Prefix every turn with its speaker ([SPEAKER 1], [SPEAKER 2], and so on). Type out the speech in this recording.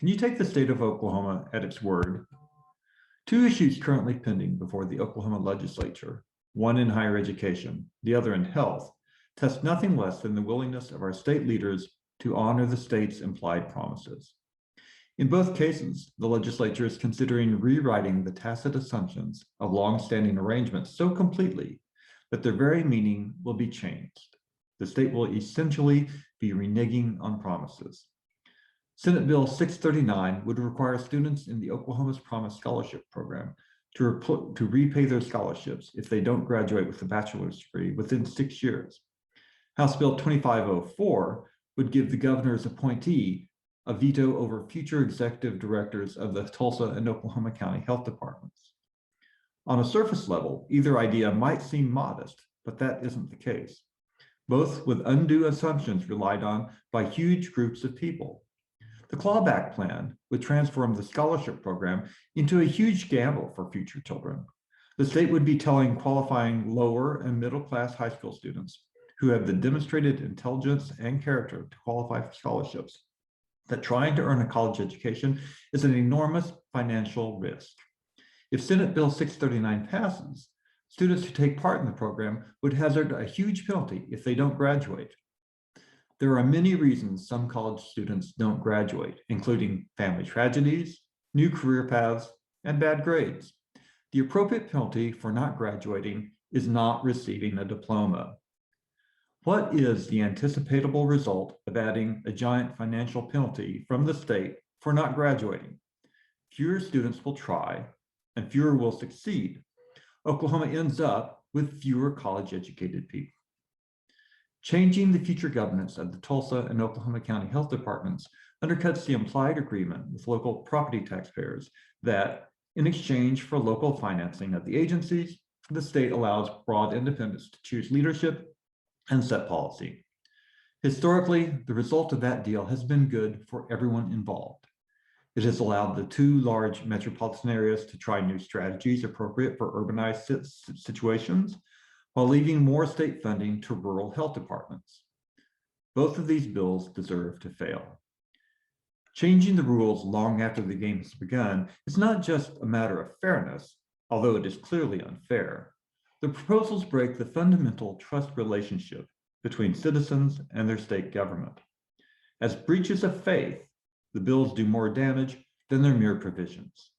[SPEAKER 1] Can you take the state of Oklahoma at its word? Two issues currently pending before the Oklahoma legislature, one in higher education, the other in health, test nothing less than the willingness of our state leaders to honor the state's implied promises. In both cases, the legislature is considering rewriting the tacit assumptions of longstanding arrangements so completely that their very meaning will be changed. The state will essentially be reneging on promises. Senate Bill 639 would require students in the Oklahoma's Promise Scholarship Program to repay their scholarships if they don't graduate with a bachelor's degree within 6 years. House Bill 2504 would give the governor's appointee a veto over future executive directors of the Tulsa and Oklahoma County Health Departments. On a surface level, either idea might seem modest, but that isn't the case. Both with undue assumptions relied on by huge groups of people. The clawback plan would transform the scholarship program into a huge gamble for future children. The state would be telling qualifying lower and middle class high school students who have the demonstrated intelligence and character to qualify for scholarships that trying to earn a college education is an enormous financial risk. If Senate Bill 639 passes, students who take part in the program would hazard a huge penalty if they don't graduate. There are many reasons some college students don't graduate, including family tragedies, new career paths, and bad grades. The appropriate penalty for not graduating is not receiving a diploma. What is the anticipatable result of adding a giant financial penalty from the state for not graduating? Fewer students will try, and fewer will succeed. Oklahoma ends up with fewer college-educated people. Changing the future governance of the Tulsa and Oklahoma County Health Departments undercuts the implied agreement with local property taxpayers that, in exchange for local financing of the agencies, the state allows broad independence to choose leadership and set policy. Historically, the result of that deal has been good for everyone involved. It has allowed the two large metropolitan areas to try new strategies appropriate for urbanized situations, while leaving more state funding to rural health departments. Both of these bills deserve to fail. Changing the rules long after the game has begun is not just a matter of fairness, although it is clearly unfair. The proposals break the fundamental trust relationship between citizens and their state government. As breaches of faith, the bills do more damage than their mere provisions.